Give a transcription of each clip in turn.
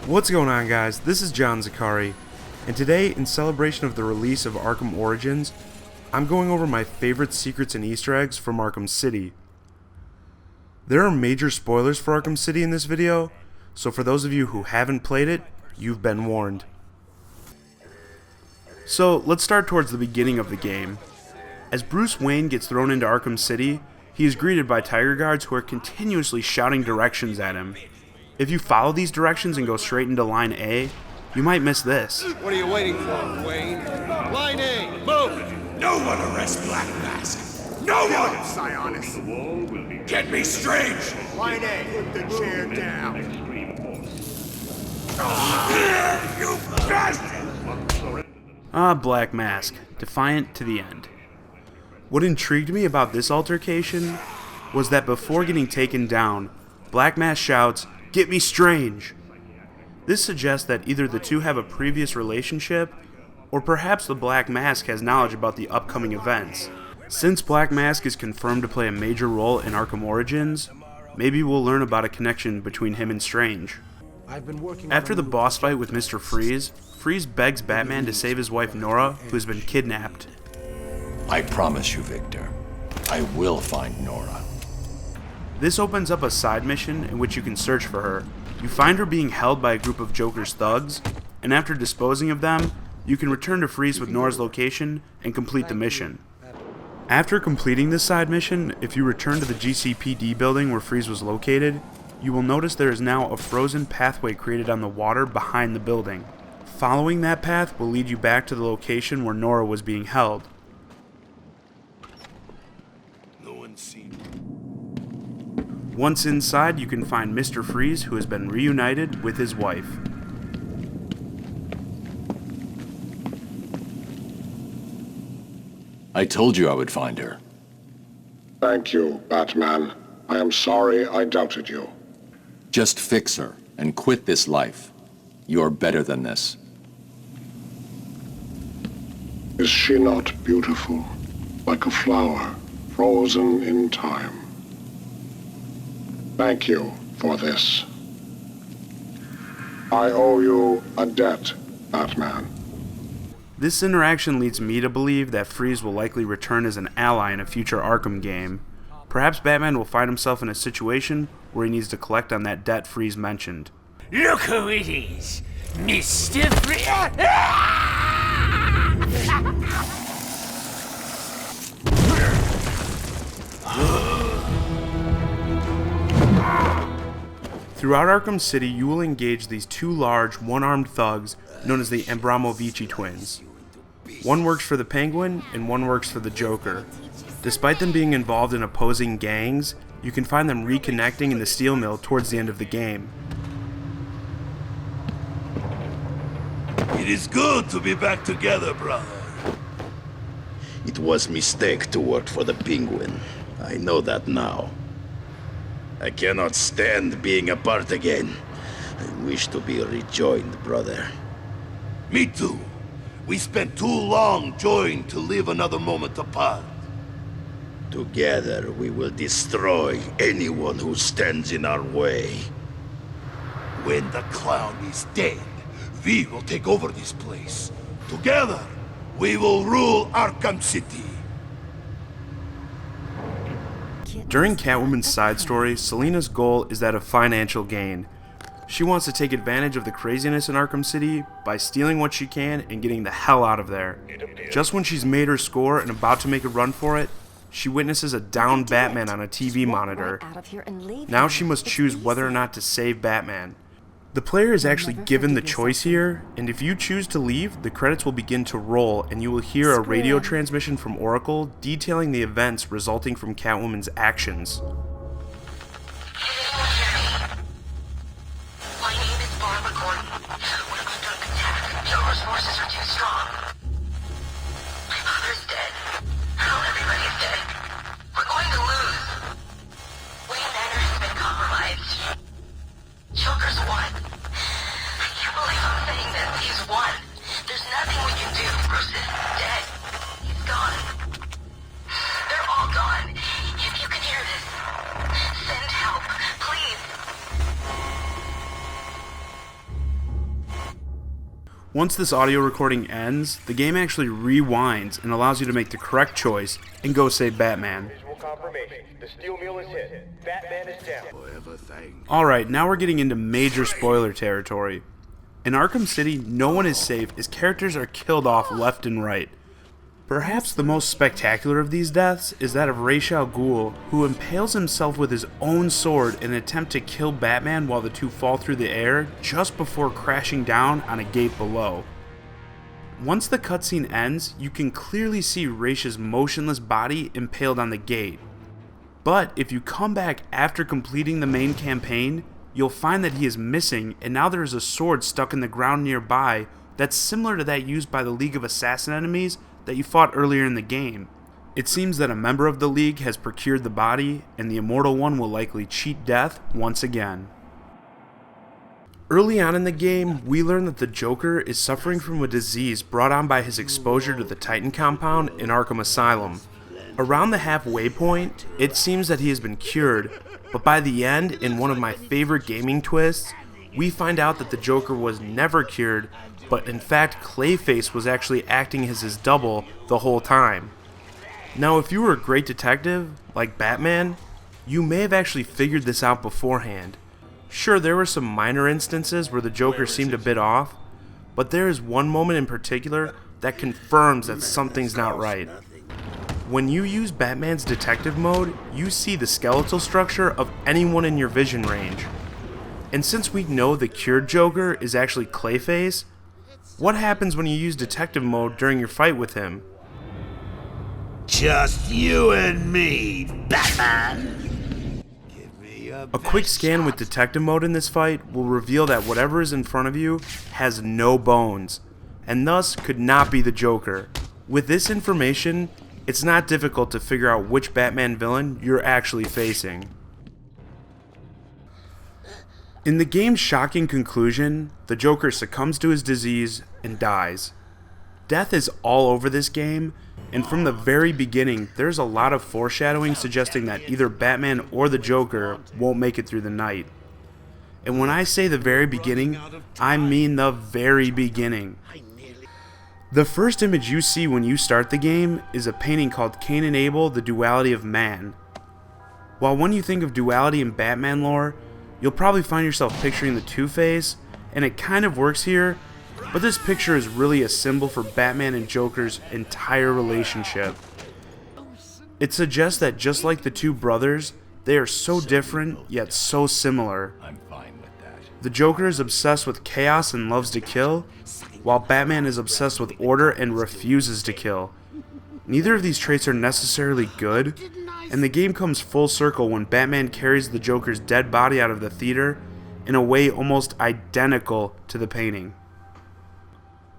What's going on, guys? This is John Zakari, and today, in celebration of the release of Arkham Origins, I'm going over my favorite secrets and Easter eggs from Arkham City. There are major spoilers for Arkham City in this video, so for those of you who haven't played it, you've been warned. So, let's start towards the beginning of the game. As Bruce Wayne gets thrown into Arkham City, he is greeted by Tiger Guards who are continuously shouting directions at him. If you follow these directions and go straight into Line A, you might miss this. What are you waiting for, Wayne? Line A, move! No one arrests Black Mask! No one! Sionis! Get me Strange! Line A, put the chair down. You bastard! Black Mask, defiant to the end. What intrigued me about this altercation was that before getting taken down, Black Mask shouts, "Get me Strange!" This suggests that either the two have a previous relationship, or perhaps the Black Mask has knowledge about the upcoming events. Since Black Mask is confirmed to play a major role in Arkham Origins, maybe we'll learn about a connection between him and Strange. After the boss fight with Mr. Freeze, Freeze begs Batman to save his wife Nora, who has been kidnapped. I promise you, Victor, I will find Nora. This opens up a side mission in which you can search for her. You find her being held by a group of Joker's thugs, and after disposing of them, you can return to Freeze with Nora's location and complete the mission. After completing this side mission, if you return to the GCPD building where Freeze was located, you will notice there is now a frozen pathway created on the water behind the building. Following that path will lead you back to the location where Nora was being held. Once inside, you can find Mr. Freeze, who has been reunited with his wife. I told you I would find her. Thank you, Batman. I am sorry I doubted you. Just fix her and quit this life. You're better than this. Is she not beautiful? Like a flower, frozen in time. Thank you for this. I owe you a debt, Batman. This interaction leads me to believe that Freeze will likely return as an ally in a future Arkham game. Perhaps Batman will find himself in a situation where he needs to collect on that debt Freeze mentioned. Look who it is, Mr. Throughout Arkham City, you will engage these two large, one-armed thugs known as the Abramovici twins. One works for the Penguin, and one works for the Joker. Despite them being involved in opposing gangs, you can find them reconnecting in the steel mill towards the end of the game. It is good to be back together, brother. It was mistake to work for the Penguin. I know that now. I cannot stand being apart again. I wish to be rejoined, brother. Me too. We spent too long joined to live another moment apart. Together we will destroy anyone who stands in our way. When the clown is dead, we will take over this place. Together, we will rule Arkham City. During Catwoman's side story, Selina's goal is that of financial gain. She wants to take advantage of the craziness in Arkham City by stealing what she can and getting the hell out of there. Just when she's made her score and about to make a run for it, she witnesses a downed Batman on a TV monitor. Now she must choose whether or not to save Batman. The player is actually given the choice here, and if you choose to leave, the credits will begin to roll and you will hear a radio transmission from Oracle detailing the events resulting from Catwoman's actions. My name is Barbara Gordon. We're under attack. Joker's forces are too strong. My father's dead. Now everybody's dead. We're going to lose. Wayne Manor has been compromised. Joker's won. I can't believe I'm saying this. He's won. There's nothing we can do. Bruce is dead. He's gone. They're all gone. If you can hear this, send help, please. Once this audio recording ends, the game actually rewinds and allows you to make the correct choice and go save Batman. Visual confirmation. The steel mule is hit. Batman is down. Alright, now we're getting into major spoiler territory. In Arkham City, no one is safe as characters are killed off left and right. Perhaps the most spectacular of these deaths is that of Ra's al Ghul, who impales himself with his own sword in an attempt to kill Batman while the two fall through the air just before crashing down on a gate below. Once the cutscene ends, you can clearly see Ra's motionless body impaled on the gate. But if you come back after completing the main campaign, you'll find that he is missing, and now there is a sword stuck in the ground nearby that's similar to that used by the League of Assassin enemies that you fought earlier in the game. It seems that a member of the League has procured the body, and the Immortal One will likely cheat death once again. Early on in the game, we learn that the Joker is suffering from a disease brought on by his exposure to the Titan compound in Arkham Asylum. Around the halfway point, it seems that he has been cured, but by the end, in one of my favorite gaming twists, we find out that the Joker was never cured, but in fact Clayface was actually acting as his double the whole time. Now if you were a great detective, like Batman, you may have actually figured this out beforehand. Sure, there were some minor instances where the Joker seemed a bit off, but there is one moment in particular that confirms that something's not right. When you use Batman's detective mode, you see the skeletal structure of anyone in your vision range. And since we know the cured Joker is actually Clayface, what happens when you use detective mode during your fight with him? Just you and me, Batman. Give me A quick scan with detective mode in this fight will reveal that whatever is in front of you has no bones, and thus could not be the Joker. With this information, it's not difficult to figure out which Batman villain you're actually facing. In the game's shocking conclusion, the Joker succumbs to his disease and dies. Death is all over this game, and from the very beginning, there's a lot of foreshadowing suggesting that either Batman or the Joker won't make it through the night. And when I say the very beginning, I mean the very beginning. The first image you see when you start the game is a painting called Cain and Abel, the Duality of Man. While when you think of duality in Batman lore, you'll probably find yourself picturing the Two-Face, and it kind of works here, but this picture is really a symbol for Batman and Joker's entire relationship. It suggests that just like the two brothers, they are so different yet so similar. The Joker is obsessed with chaos and loves to kill, while Batman is obsessed with order and refuses to kill. Neither of these traits are necessarily good, and the game comes full circle when Batman carries the Joker's dead body out of the theater in a way almost identical to the painting.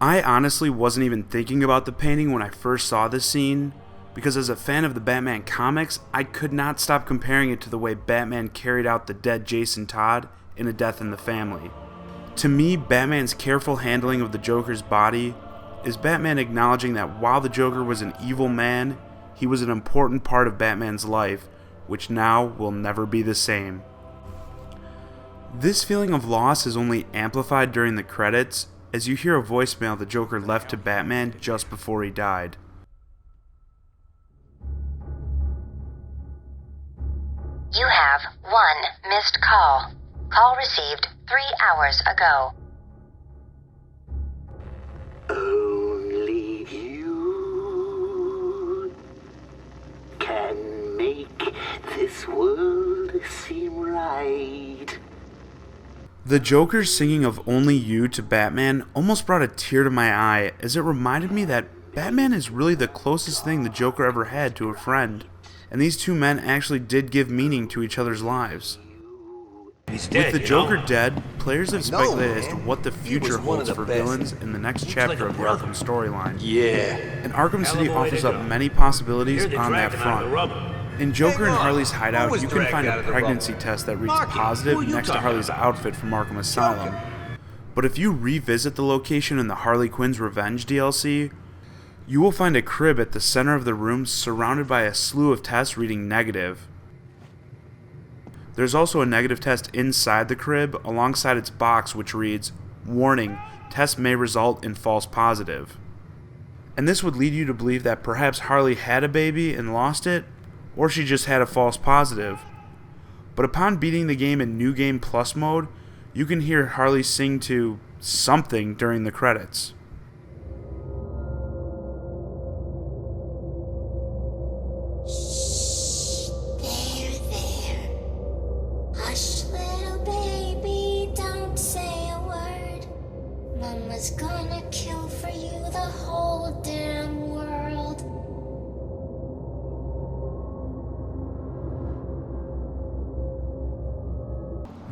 I honestly wasn't even thinking about the painting when I first saw this scene, because as a fan of the Batman comics, I could not stop comparing it to the way Batman carried out the dead Jason Todd in A Death in the Family. To me, Batman's careful handling of the Joker's body is Batman acknowledging that while the Joker was an evil man, he was an important part of Batman's life, which now will never be the same. This feeling of loss is only amplified during the credits, as you hear a voicemail the Joker left to Batman just before he died. You have one missed call. Call received 3 hours ago. Only you can make this world seem right. The Joker's singing of Only You to Batman almost brought a tear to my eye, as it reminded me that Batman is really the closest thing the Joker ever had to a friend, and these two men actually did give meaning to each other's lives. He's dead, With the Joker dead, players have speculated as to what the future holds for villains in the next chapter of the Arkham storyline. Yeah. And Arkham City offers up many possibilities on that front. In Joker and Harley's hideout, you can find a pregnancy test that reads positive next to Harley's outfit from Arkham Asylum. But if you revisit the location in the Harley Quinn's Revenge DLC, you will find a crib at the center of the room surrounded by a slew of tests reading negative. There's also a negative test inside the crib alongside its box which reads, "Warning, tests may result in false positive. And this would lead you to believe that perhaps Harley had a baby and lost it, or she just had a false positive. But upon beating the game in New Game Plus mode, you can hear Harley sing to something during the credits. There, there. Hush, little baby, don't say a word. Mama's gonna kill for you the whole damn world.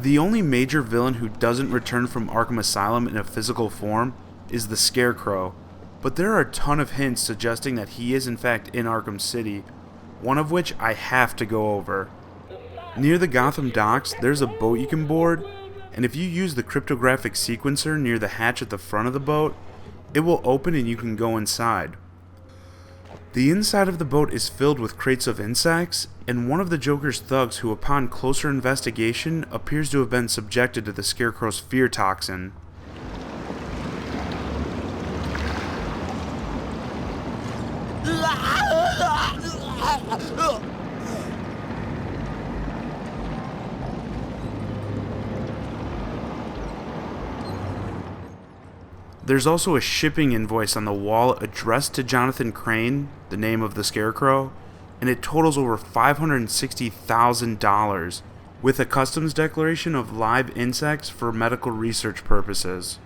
The only major villain who doesn't return from Arkham Asylum in a physical form is the Scarecrow, but there are a ton of hints suggesting that he is in fact in Arkham City, one of which I have to go over. Near the Gotham docks, there's a boat you can board, and if you use the cryptographic sequencer near the hatch at the front of the boat, it will open and you can go inside. The inside of the boat is filled with crates of insects, and one of the Joker's thugs who upon closer investigation appears to have been subjected to the Scarecrow's fear toxin. There's also a shipping invoice on the wall addressed to Jonathan Crane, the name of the Scarecrow, and it totals over $560,000, with a customs declaration of live insects for medical research purposes.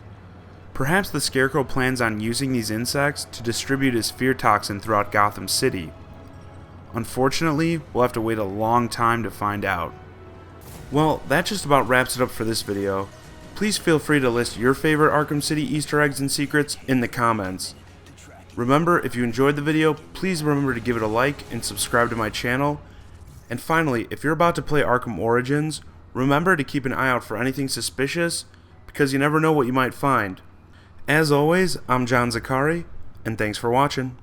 Perhaps the Scarecrow plans on using these insects to distribute his fear toxin throughout Gotham City. Unfortunately, we'll have to wait a long time to find out. Well, that just about wraps it up for this video. Please feel free to list your favorite Arkham City Easter eggs and secrets in the comments. Remember, if you enjoyed the video, please remember to give it a like and subscribe to my channel. And finally, if you're about to play Arkham Origins, remember to keep an eye out for anything suspicious, because you never know what you might find. As always, I'm John Zakari, and thanks for watching.